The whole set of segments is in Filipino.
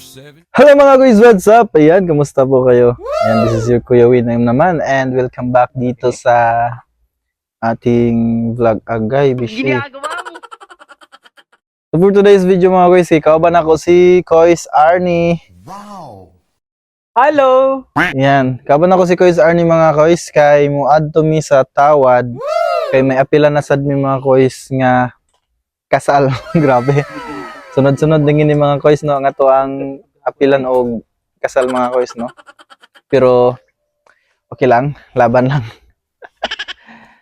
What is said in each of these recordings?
24/7. Hello mga guys, what's up? Ayan, kamusta po kayo? Ayan, this is your Kuya Win naman and welcome back dito sa ating vlog Agay Bishi. So for today's video mga guys, ikaw ba na ako si Kois Arnie? Wow! Hello! Ayan, kaban ako si Kois Arnie mga Kois kay muad to mi sa tawad. Kay may apila na sad mi mga Kois nga kasal. Grabe. Sunod-sunod din ni mga Kois no nga to ang apilan og kasal mga Kois no. Pero okay lang, laban lang.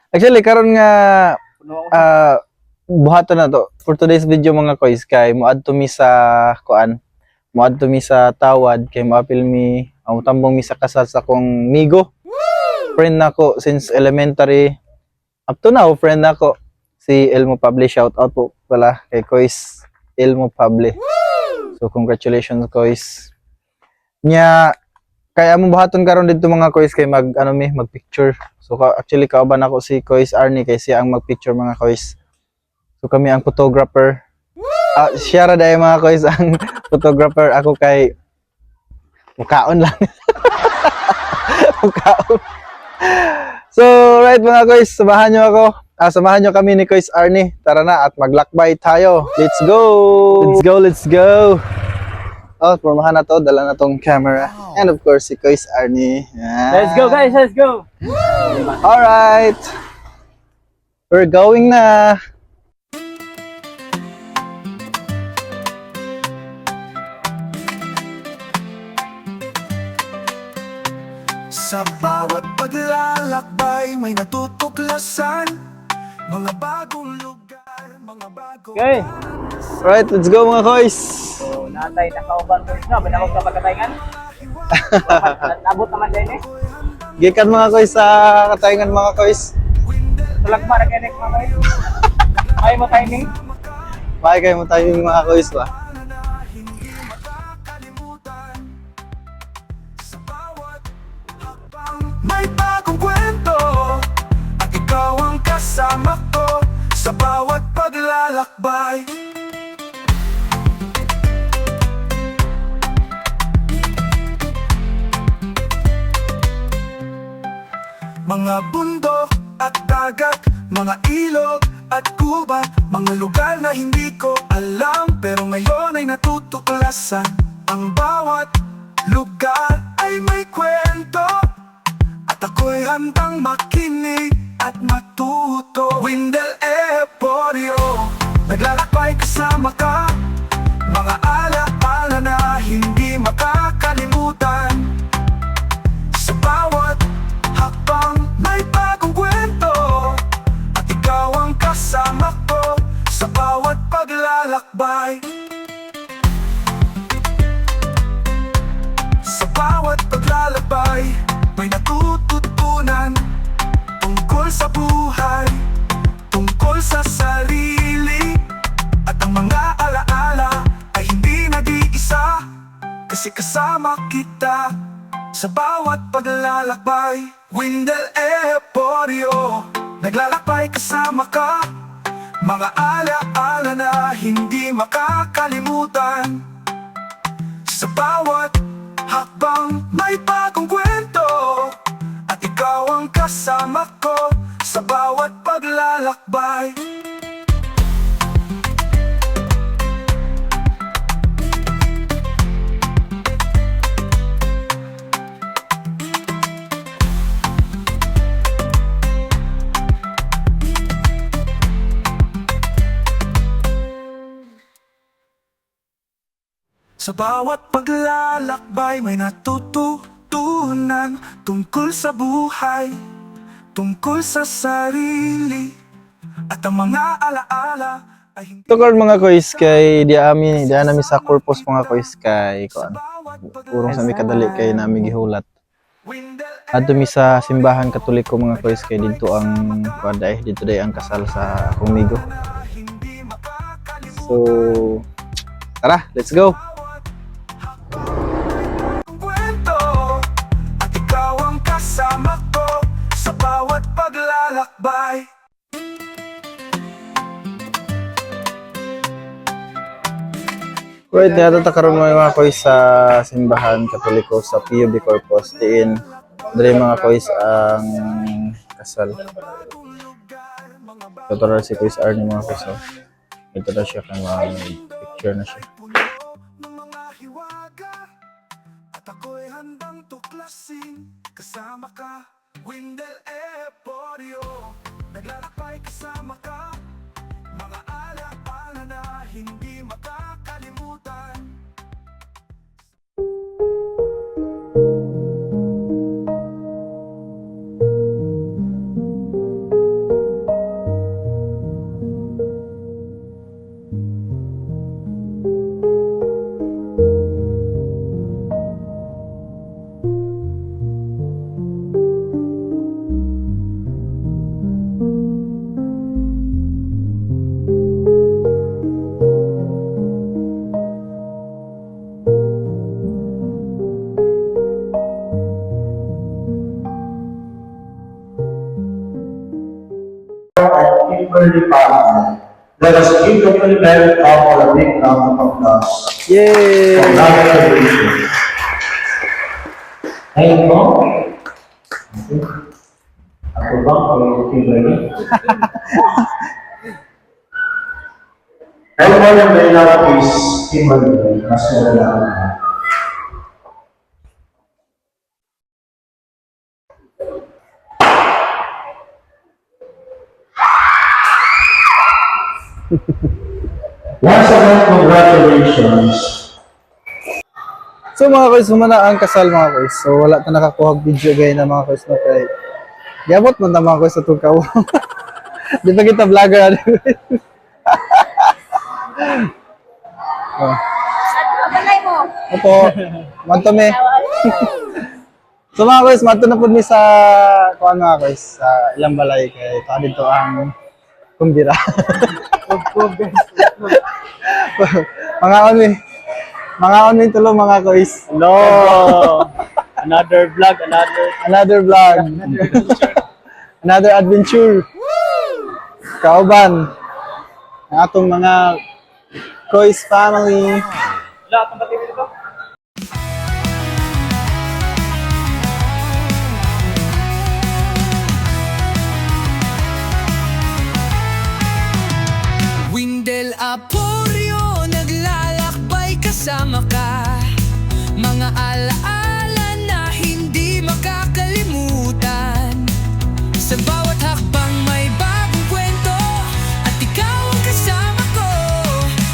Actually karon nga buhaton na to for today's video mga Kois kay muad to mi sa kuan. Muad to mi sa tawad kay moapil mi ang tambong mi sa kasal sa kong migo. Friend nako since elementary up to now, friend nako si Elmo Pable. Shout out po pala kay Kois Elmo Pable. So congratulations Kois. Nya kaya mo buhaton karon dito mga Kois kay mag picture. So actually kauban ako si Kois Arnie kay siya ang mag-picture mga Kois. So kami ang photographer. Siya ra dai mga Kois ang photographer, ako kay mukaon lang. Mukaon. So right mga Kois, samahan niyo ako. Samahan niyo kami ni Kois Arnie. Tara na at maglakbay tayo. Let's go. Let's go, let's go. Pormahan na to, dala na tong camera. And of course si Kois Arnie. Yan. Let's go guys, let's go! All right. We're going na. Sa bawat paglalakbay may natutuklasan, mga bagong lugar, mga bagong... Okay! Alright, let's go mga Kois. So, natay nakauban ko na, binakog ka pagkatayngan. Nabot naman din eh. Gikan mga Kois sa katayngan mga Kois. Tulak ba, nag-enek mga kayo? Ay mo timing? Bakit kayo mo tayo yung mga Kois ba? May bagong kwento at ikaw ang kasama ko sa bawat paglalakbay. Mga bundok at dagat, mga ilog at gubat, mga lugar na hindi ko alam pero ngayon ay natutuklasan. Ang bawat lugar ay may kwento at ako'y handang makinig at matuto. Windel Emporio, naglalakbay kasama ka, mga ala-ala na hindi makakalimutan. Sa bawat hakbang may bagong kwento at ikaw ang kasama ko sa bawat paglalakbay. Sa bawat paglalakbay may natututunan tungkol sa buhay, tungkol sa sarili, at ang mga alaala ay hindi nag-iisa kasi kasama kita sa bawat paglalakbay. Windel Emporio, naglalakbay kasama ka, mga ala-ala na hindi makakalimutan. Sa bawat hakbang may bagong kwento at ikaw ang kasama ko sa bawat paglalakbay. Sa bawat paglalakbay may natututunan tungkol sa buhay, tungkol sa sarili, at ang mga alaala ay hindi... Ito karon mga Kois kay di nami sa corpus mga Kois kay kuan. Urong sa mi kadali kay nami gihulat. Adto mi sa simbahan Katoliko mga Kois kay dito ang kuan dito ang kasal sa akong migo. So tara, let's go. Kwento at ikaw ang kasama ko sa bawat paglalakbay. Right, natata karon mga kois sa simbahan Katoliko sa PUB Corpus diin diri mga kois ang kasal. Tutorial si Kuis Arnie mga kois. So, ito na siya kung picture na siya. ng mga hiwaga at ako'y handang tuklasin. Kasama ka, Windel Eporio. Naglalakbay kasama ka, mga alaala na hindi makakalimutan. Equally powerful. Let us give the Philippine couple a big round of applause. Yay! Congratulations. Ayun po. Ako ba kung Kimberly? Ang mga may love is Kimberly. Mas nalalaan na. Once again, congratulations. So mga kois, humana ang kasal mga kois. So wala ta nakakuha video gaya na mga kois no kay. Yabot man ta mga kois sa tukaw. Di ba kita vlogger ano? Oh. Balay mo. Opo. Manto me. So mga kois, manto na pud mi sa kuan mga kois sa ilang balay kay ito dito ang kumbira. Mga only. Mga only tulo mga kois. Hello. Another vlog, Another vlog. Another adventure. Kauban. Ang atong mga Kois family. Wala akong battery dito. Windel Aporio, naglalakbay kasama ka. Mga alaala na hindi makakalimutan. Sa bawat hakbang may bagong kwento, at ikaw ang kasama ko.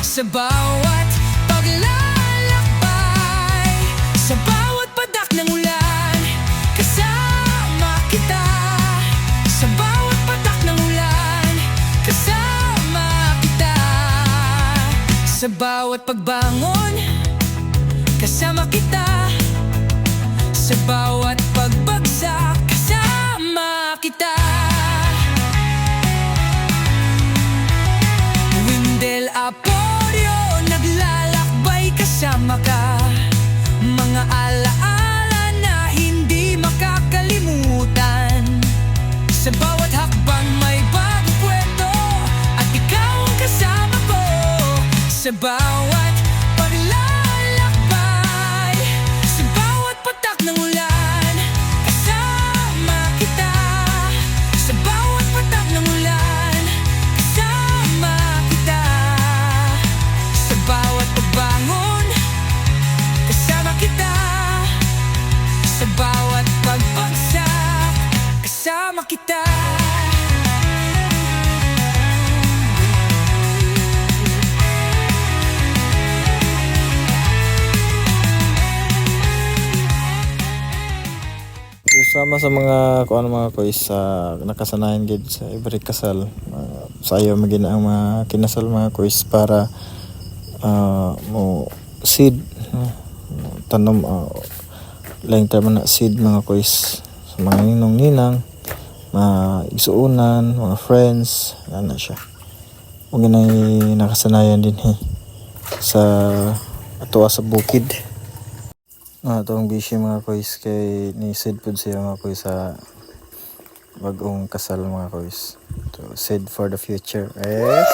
Sa bawat paglalakbay, sa bawat padak ng ulan, kasama kita. Sa bawat patak ng ulan, kasama kita. Sa bawat pagbangon, kasama kita. Sa bawat pagbagsak, kasama kita. Windel Aporio, naglalakbay kasama ka. Mga alaala na hindi makakalimutan. Sa bawat hakbang may bagong kwento, at ikaw ang kasama ko. Sa bawat paglalakbay, sa bawat patak ng ulan, kasama kita. Sa bawat patak ng ulan, kasama kita. Sa bawat pagbangon, kasama kita. Sa bawat pagbagsak, kasama kita. So, sama sa mga kuan mga kois sa nakasanayan gid sa every kasal. Sa ayaw magina ang mga kinasal mga kois para mo seed tanom lang term na seed mga kois sa mga ninong-ninang, mga igsuunan, mga friends, ana siya. Ug ginay nakasanayan din sa atuwa sa bukid. Itong busy mga kois kay ni seed food siya mga kois sa bagong kasal mga kois. So, seed for the future. Yes.